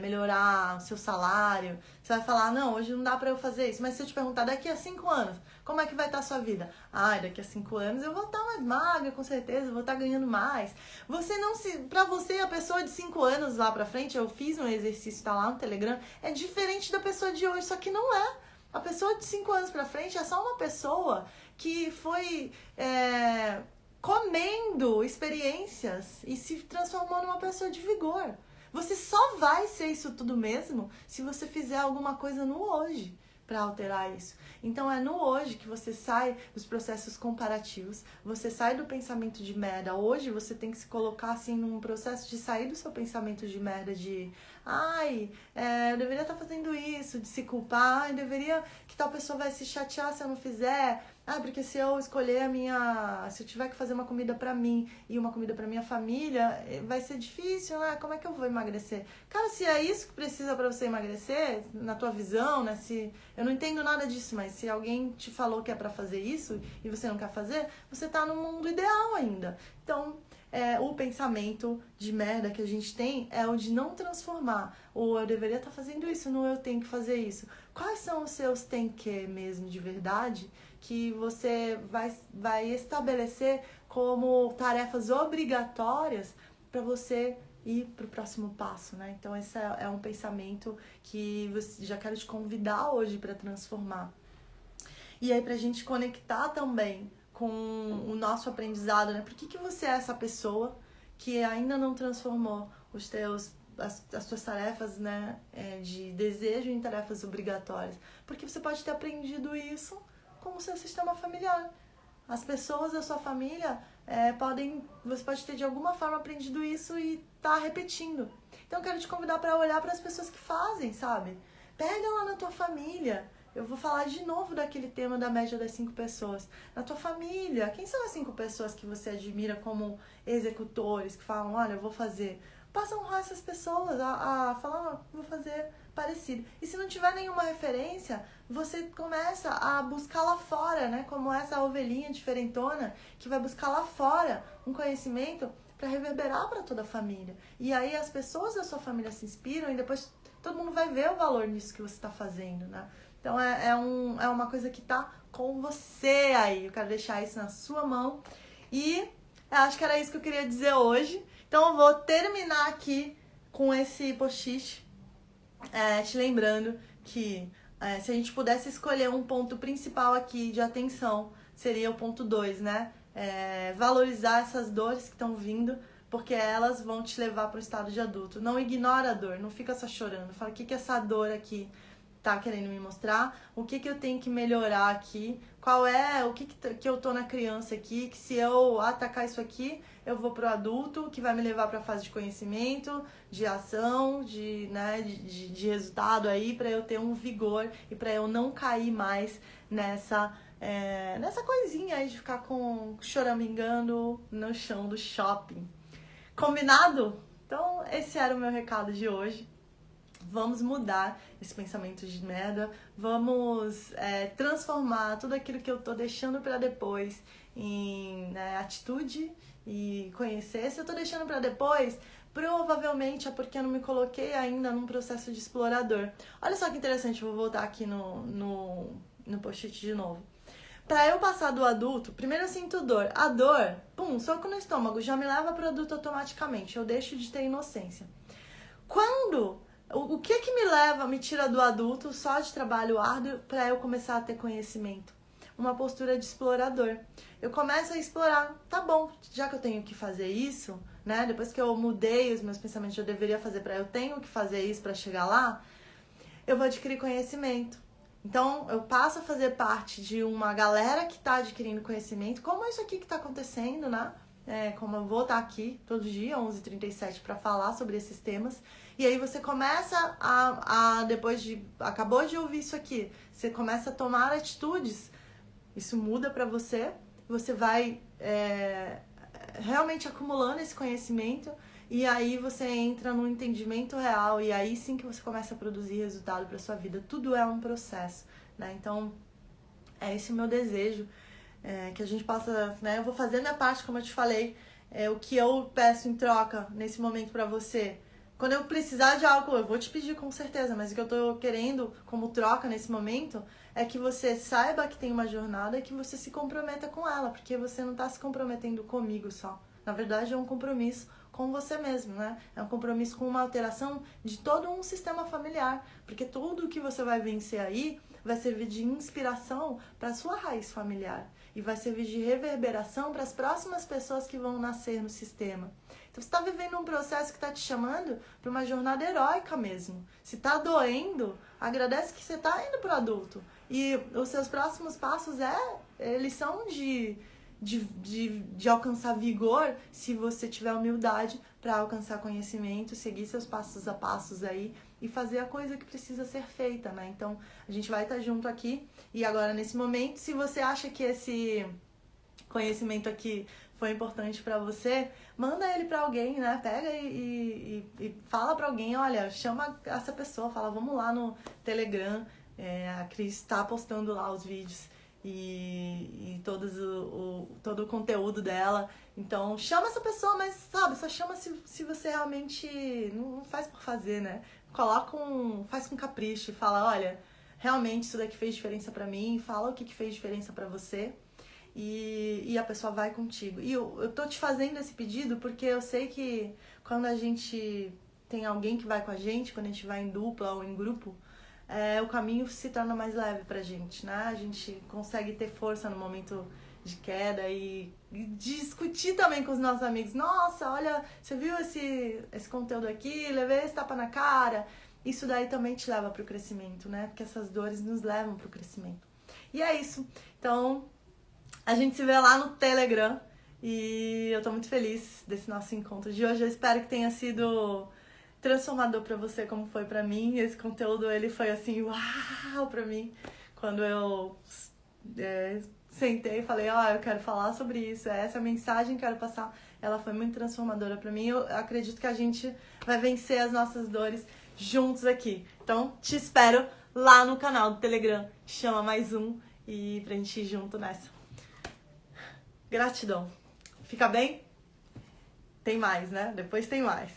melhorar o seu salário, você vai falar, não, hoje não dá pra eu fazer isso, mas se eu te perguntar daqui a 5 anos, como é que vai estar a sua vida? Daqui a 5 anos eu vou estar mais magra, com certeza, eu vou estar ganhando mais. Pra você, a pessoa de 5 anos lá pra frente, eu fiz um exercício, tá lá no Telegram, é diferente da pessoa de hoje, só que não é. A pessoa de 5 anos pra frente é só uma pessoa que foi comendo experiências e se transformou numa pessoa de vigor. Você só vai ser isso tudo mesmo se você fizer alguma coisa no hoje para alterar isso. Então é no hoje que você sai dos processos comparativos, você sai do pensamento de merda. Hoje você tem que se colocar assim num processo de sair do seu pensamento de merda de eu deveria estar fazendo isso, de se culpar, que tal pessoa vai se chatear se eu não fizer. Porque se eu escolher se eu tiver que fazer uma comida pra mim e uma comida pra minha família, vai ser difícil, né? Como é que eu vou emagrecer? Cara, se é isso que precisa pra você emagrecer, na tua visão, né? Eu não entendo nada disso, mas se alguém te falou que é pra fazer isso e você não quer fazer, você tá no mundo ideal ainda. Então, o pensamento de merda que a gente tem é o de não transformar. Ou eu deveria estar fazendo isso, não eu tenho que fazer isso. Quais são os seus tem que mesmo de verdade que você vai estabelecer como tarefas obrigatórias para você ir para o próximo passo, né? Então esse é um pensamento que já quero te convidar hoje para transformar. E aí pra gente conectar também com o nosso aprendizado, né? Por que você é essa pessoa que ainda não transformou os teus as suas tarefas, né, de desejo em tarefas obrigatórias. Porque você pode ter aprendido isso com o seu sistema familiar. As pessoas da sua família você pode ter de alguma forma aprendido isso e tá repetindo. Então eu quero te convidar para olhar para as pessoas que fazem, sabe? Pega lá na tua família. Eu vou falar de novo daquele tema da média das 5 pessoas. Na tua família, quem são as 5 pessoas que você admira como executores, que falam, olha, eu vou fazer. Passa a honrar essas pessoas, a falar, vou fazer parecido. E se não tiver nenhuma referência, você começa a buscar lá fora, né? Como essa ovelhinha diferentona que vai buscar lá fora um conhecimento para reverberar para toda a família. E aí as pessoas da sua família se inspiram e depois todo mundo vai ver o valor nisso que você está fazendo, né? Então é uma coisa que tá com você aí. Eu quero deixar isso na sua mão. E eu acho que era isso que eu queria dizer hoje. Então eu vou terminar aqui com esse post-it, te lembrando que se a gente pudesse escolher um ponto principal aqui de atenção, seria o ponto 2, né? Valorizar essas dores que estão vindo, porque elas vão te levar para o estado de adulto. Não ignora a dor, não fica só chorando. Fala, o que é essa dor aqui tá querendo me mostrar? O que eu tenho que melhorar aqui? Qual é o que eu tô na criança aqui? Que se eu atacar isso aqui, eu vou pro adulto, que vai me levar para a fase de conhecimento, de ação, de resultado aí, para eu ter um vigor e para eu não cair mais nessa coisinha aí de ficar choramingando no chão do shopping. Combinado? Então, esse era o meu recado de hoje. Vamos mudar esse pensamento de merda, vamos transformar tudo aquilo que eu tô deixando para depois em atitude e conhecer. Se eu tô deixando para depois, provavelmente é porque eu não me coloquei ainda num processo de explorador. Olha só que interessante, eu vou voltar aqui no post-it de novo. Para eu passar do adulto, primeiro eu sinto dor. A dor, soco no estômago, já me leva para o adulto automaticamente. Eu deixo de ter inocência. O que me tira do adulto só de trabalho árduo para eu começar a ter conhecimento? Uma postura de explorador. Eu começo a explorar, tá bom, já que eu tenho que fazer isso, né? Depois que eu mudei os meus pensamentos, eu deveria fazer eu tenho que fazer isso para chegar lá, eu vou adquirir conhecimento. Então, eu passo a fazer parte de uma galera que está adquirindo conhecimento, como isso aqui que está acontecendo, né? Como eu vou estar aqui todo dia, 11h37, para falar sobre esses temas. E aí você começa acabou de ouvir isso aqui, você começa a tomar atitudes, isso muda para você, você vai realmente acumulando esse conhecimento e aí você entra no entendimento real e aí sim que você começa a produzir resultado para sua vida. Tudo é um processo, né? Então, é esse o meu desejo, que a gente possa, né? Eu vou fazer a minha parte, como eu te falei, o que eu peço em troca nesse momento para você. Quando eu precisar de algo, eu vou te pedir com certeza, mas o que eu tô querendo como troca nesse momento é que você saiba que tem uma jornada e que você se comprometa com ela, porque você não tá se comprometendo comigo só. Na verdade, é um compromisso com você mesmo, né? É um compromisso com uma alteração de todo um sistema familiar, porque tudo que você vai vencer aí vai servir de inspiração para a sua raiz familiar e vai servir de reverberação para as próximas pessoas que vão nascer no sistema. Então você está vivendo um processo que está te chamando para uma jornada heróica mesmo. Se está doendo, agradece que você está indo para o adulto. E os seus próximos passos eles são de alcançar vigor se você tiver humildade para alcançar conhecimento, seguir seus passos a passos aí e fazer a coisa que precisa ser feita, né? Então, a gente vai estar junto aqui e agora nesse momento, se você acha que esse conhecimento aqui foi importante para você, manda ele para alguém, né? Pega e fala para alguém, olha, chama essa pessoa, fala, vamos lá no Telegram, a Cris está postando lá os vídeos e todo o conteúdo dela. Então, chama essa pessoa, mas, sabe, só chama se você realmente não faz por fazer, né? Faz com capricho e fala, olha, realmente isso daqui fez diferença pra mim, fala o que fez diferença pra você e a pessoa vai contigo. E eu tô te fazendo esse pedido porque eu sei que quando a gente tem alguém que vai com a gente, quando a gente vai em dupla ou em grupo, o caminho se torna mais leve pra gente, né? A gente consegue ter força no momento de queda e discutir também com os nossos amigos. Nossa, olha, você viu esse conteúdo aqui? Levei esse tapa na cara. Isso daí também te leva pro crescimento, né? Porque essas dores nos levam pro crescimento. E é isso. Então, a gente se vê lá no Telegram. E eu tô muito feliz desse nosso encontro de hoje. Eu espero que tenha sido transformador pra você, como foi pra mim. Esse conteúdo, ele foi assim, uau, pra mim. Quando eu sentei e falei, eu quero falar sobre isso. Essa é a mensagem que eu quero passar. Ela foi muito transformadora pra mim. Eu acredito que a gente vai vencer as nossas dores juntos aqui. Então, te espero lá no canal do Telegram. Chama mais um e pra gente ir junto nessa. Gratidão. Fica bem? Tem mais, né? Depois tem mais.